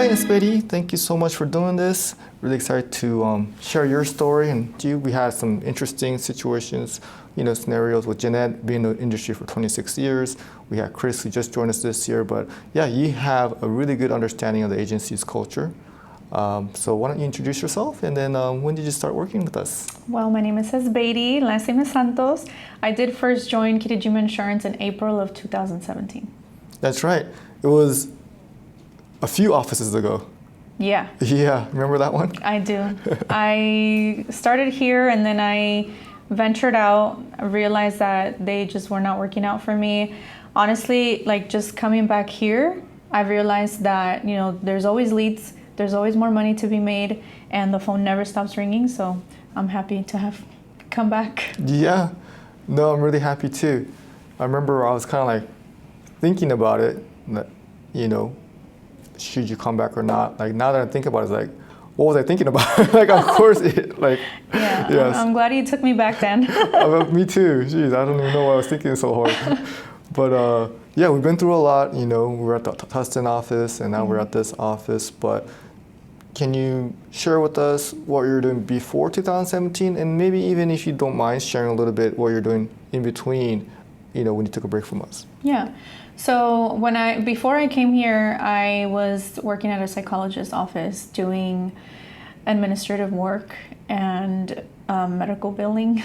right, Esbeidy, thank you so much for doing this. Really excited to share your story. And we had some interesting situations, scenarios with Jeanette being in the industry for 26 years. We had Chris who just joined us this year. But yeah, you have a really good understanding of the agency's culture. So why don't you introduce yourself, and then when did you start working with us? Well, my name is Esbeidy, last name is Santos. I did first join Kitajima Insurance in April of 2017. That's right. It was a few offices ago. Yeah. Yeah, remember that one? I do. I started here and then I ventured out. I realized that they just were not working out for me. Honestly, just coming back here, I realized that, there's always leads. There's always more money to be made, and the phone never stops ringing, so I'm happy to have come back. Yeah, no, I'm really happy too. I remember I was kind of thinking about it, that, should you come back or not? Now that I think about it, it's what was I thinking about? Of course, yeah, yes. I'm glad you took me back then. Me too. Jeez, I don't even know why I was thinking so hard. But yeah, we've been through a lot. We were at the Tustin office, and now we're at this office. But can you share with us what you were doing before 2017, and maybe even if you don't mind sharing a little bit what you're doing in between, when you took a break from us? Yeah. So before I came here, I was working at a psychologist's office doing administrative work and medical billing.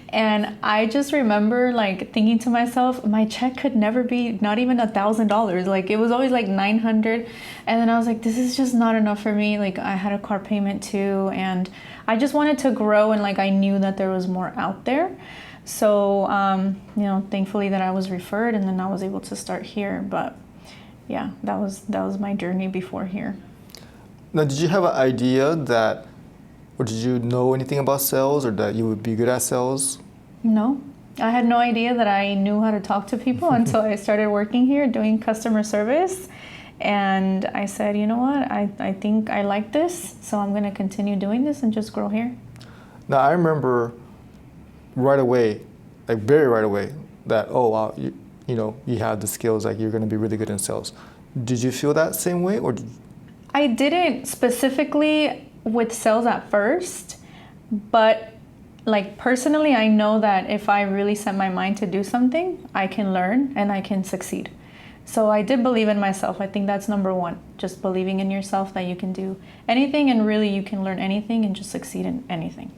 And I just remember thinking to myself, my check could never be not even $1,000. It was always $900. And then I was like, this is just not enough for me. I had a car payment too. And I just wanted to grow, and I knew that there was more out there. So, thankfully that I was referred, and then I was able to start here. But yeah, that was my journey before here. Now, did you have an idea or did you know anything about sales, or that you would be good at sales? No, I had no idea that I knew how to talk to people until I started working here doing customer service. And I said, you know what, I think I like this, so I'm going to continue doing this and just grow here. Now, I remember right away, very right away, that, oh, wow, you have the skills, you're going to be really good in sales. Did you feel that same way, or? I didn't specifically with sales at first, but personally, I know that if I really set my mind to do something, I can learn and I can succeed. So I did believe in myself. I think that's number one, just believing in yourself that you can do anything, and really you can learn anything and just succeed in anything.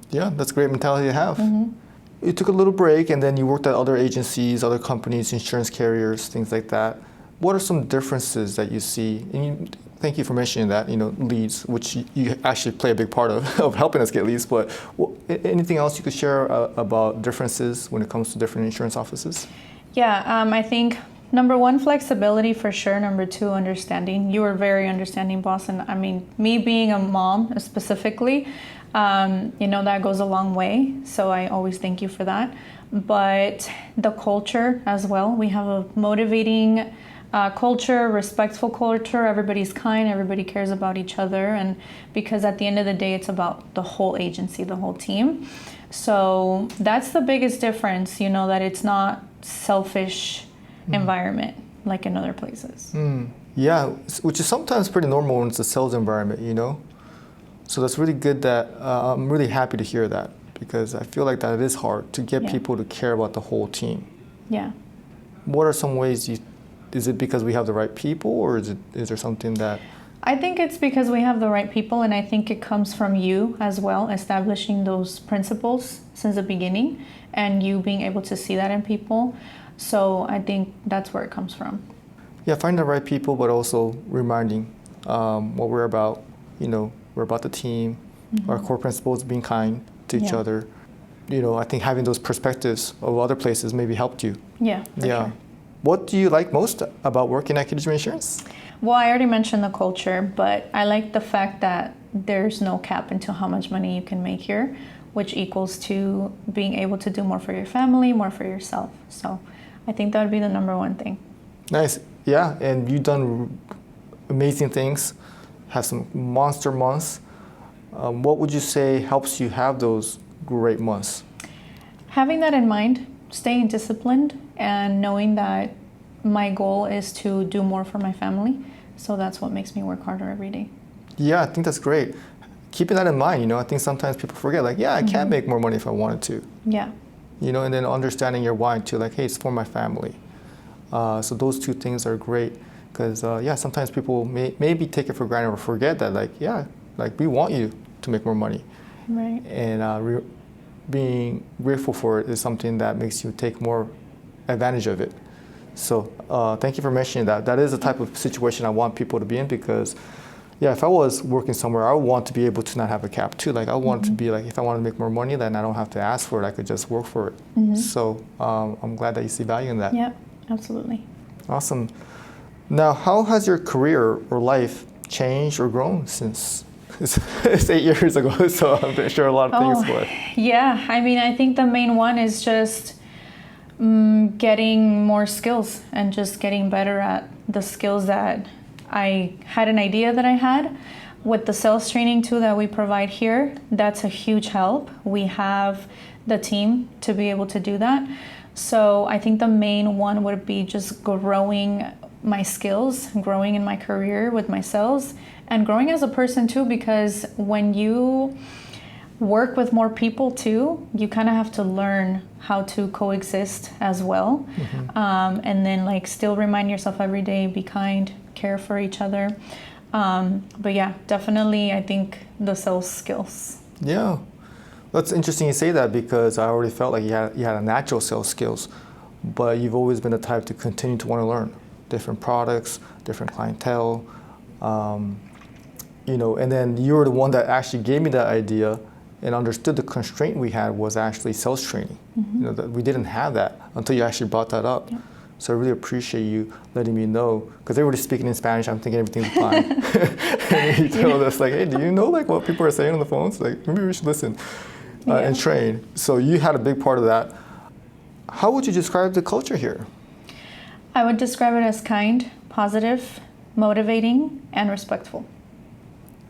Yeah, that's a great mentality to have. Mm-hmm. You took a little break, and then you worked at other agencies, other companies, insurance carriers, things like that. What are some differences that you see? And thank you for mentioning that, leads, which you actually play a big part of helping us get leads. But anything else you could share about differences when it comes to different insurance offices? Yeah, I think number one, flexibility for sure. Number two, understanding. You were very understanding, boss. And me being a mom specifically, that goes a long way. So I always thank you for that. But the culture as well. We have a motivating culture, respectful culture. Everybody's kind, everybody cares about each other, and because at the end of the day, it's about the whole agency, the whole team. So that's the biggest difference, that it's not selfish environment like in other places. Yeah, which is sometimes pretty normal when it's a sales environment, So that's really good. That I'm really happy to hear that, because I feel like that it is hard to get people to care about the whole team. Yeah. What are some ways is it because we have the right people, or is there something that? I think it's because we have the right people, and I think it comes from you as well, establishing those principles since the beginning, and you being able to see that in people. So I think that's where it comes from. Yeah, find the right people, but also reminding what we're about. We're about the team. Mm-hmm. Our core principles, being kind to each other. I think having those perspectives of other places maybe helped you. Yeah. Sure. What do you like most about working at Kitajima Insurance? Well, I already mentioned the culture, but I like the fact that there's no cap into how much money you can make here, which equals to being able to do more for your family, more for yourself. So I think that would be the number one thing. Nice. Yeah, and you've done amazing things, have some monster months. What would you say helps you have those great months? Having that in mind, staying disciplined, and knowing that my goal is to do more for my family. So that's what makes me work harder every day. Yeah, I think that's great. Keeping that in mind, I think sometimes people forget, like, yeah, I can make more money if I wanted to. Yeah. And then understanding your why too, like, hey, it's for my family. So those two things are great because, sometimes people maybe take it for granted or forget that, like, yeah, like we want you to make more money. Right. And being grateful for it is something that makes you take more advantage of it. So thank you for mentioning that. That is the type of situation I want people to be in because, yeah, if I was working somewhere, I would want to be able to not have a cap too. Like I want to be like, if I want to make more money, then I don't have to ask for it. I could just work for it. So I'm glad that you see value in that. Yeah, absolutely. Awesome. Now, how has your career or life changed or grown since it's 8 years ago? So I'm sure a lot of things were. Yeah, I mean, I think the main one is just getting more skills and just getting better at the skills that I had an idea that I had. With the sales training too that we provide here, that's a huge help. We have the team to be able to do that. So I think the main one would be just growing my skills, growing in my career with my sales, and growing as a person too, because when you work with more people too, you kind of have to learn how to coexist as well. And then like still remind yourself every day, be kind, care for each other. But yeah, definitely I think the sales skills. Yeah, that's interesting you say that because I already felt like you had a natural sales skills, but you've always been the type to continue to want to learn different products, different clientele, and then you were the one that actually gave me that idea and understood the constraint we had was actually sales training. That we didn't have that until you actually brought that up. Yeah. So I really appreciate you letting me know, because everybody's speaking in Spanish, I'm thinking everything's fine. And you told us, like, hey, do you know like what people are saying on the phones? Like, maybe we should listen and train. So you had a big part of that. How would you describe the culture here? I would describe it as kind, positive, motivating, and respectful.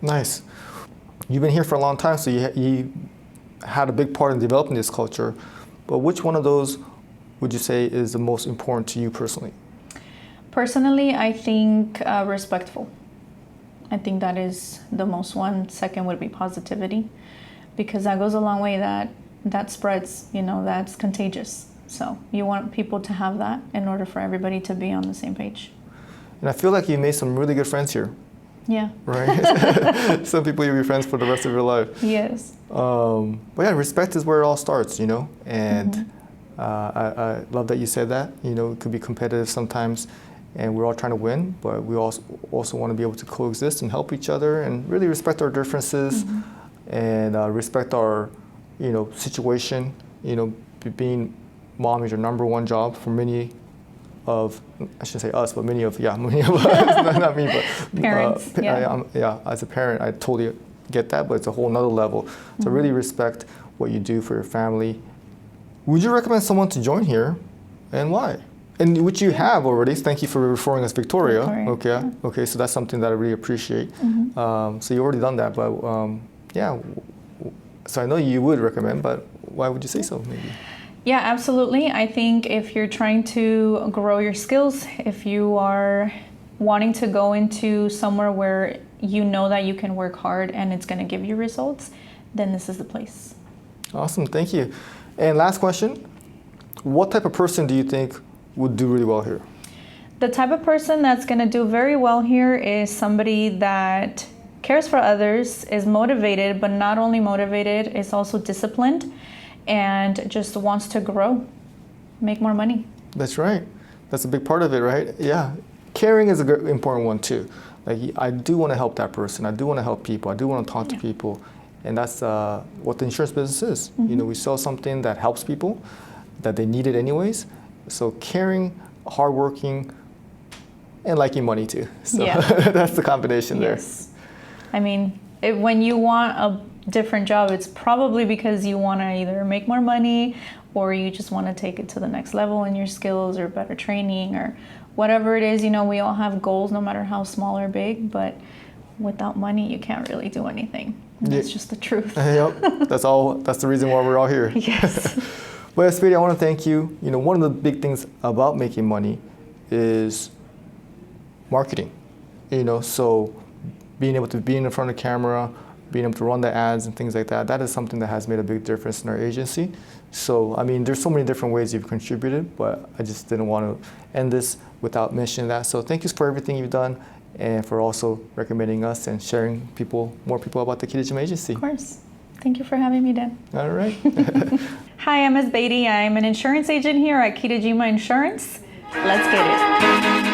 Nice. You've been here for a long time, so you had a big part in developing this culture. But which one of those would you say is the most important to you personally? Personally, I think respectful. I think that is the most one. Second would be positivity, because that goes a long way. That spreads, that's contagious. So you want people to have that in order for everybody to be on the same page. And I feel like you made some really good friends here. Yeah. Right? Some people you'll be friends for the rest of your life. Yes. But yeah, respect is where it all starts, and I love that you said that. It could be competitive sometimes, and we're all trying to win, but we also want to be able to coexist and help each other and really respect our differences and respect our, situation. Being mom is your number one job for many of, I shouldn't say us, but many of us, not me, but parents. As a parent, I totally get that, but it's a whole nother level. So really respect what you do for your family. Would you recommend someone to join here, and why? And which you have already. Thank you for referring us Victoria. Okay, yeah. Okay, so that's something that I really appreciate. So you already done that, but so I know you would recommend, but why would you say so, maybe? Yeah, absolutely. I think if you're trying to grow your skills, if you are wanting to go into somewhere where you know that you can work hard and it's going to give you results, then this is the place. Awesome, thank you. And last question, what type of person do you think would do really well here? The type of person that's going to do very well here is somebody that cares for others, is motivated, but not only motivated, is also disciplined, and just wants to grow, make more money. That's right. That's a big part of it, right? Yeah. Caring is an important one too. Like, I do want to help that person. I do want to help people. I do want to talk to people. And that's what the insurance business is. We sell something that helps people, that they need it anyways. So caring, hardworking, and liking money too. So that's the combination there. Yes. I mean, when you want a different job, it's probably because you want to either make more money or you just want to take it to the next level in your skills or better training or whatever it is. We all have goals, no matter how small or big, but without money, you can't really do anything. And that's just the truth. Yep, that's the reason why we're all here. Yes. Well, Esbeidy, I want to thank you. One of the big things about making money is marketing. So being able to be in front of the camera, being able to run the ads and things like that, that is something that has made a big difference in our agency. So, there's so many different ways you've contributed, but I just didn't want to end this without mentioning that. So thank you for everything you've done and for also recommending us and sharing more people about the Kitajima agency. Of course. Thank you for having me, Dan. All right. Hi, I'm Esbeidy. I'm an insurance agent here at Kitajima Insurance. Let's get it.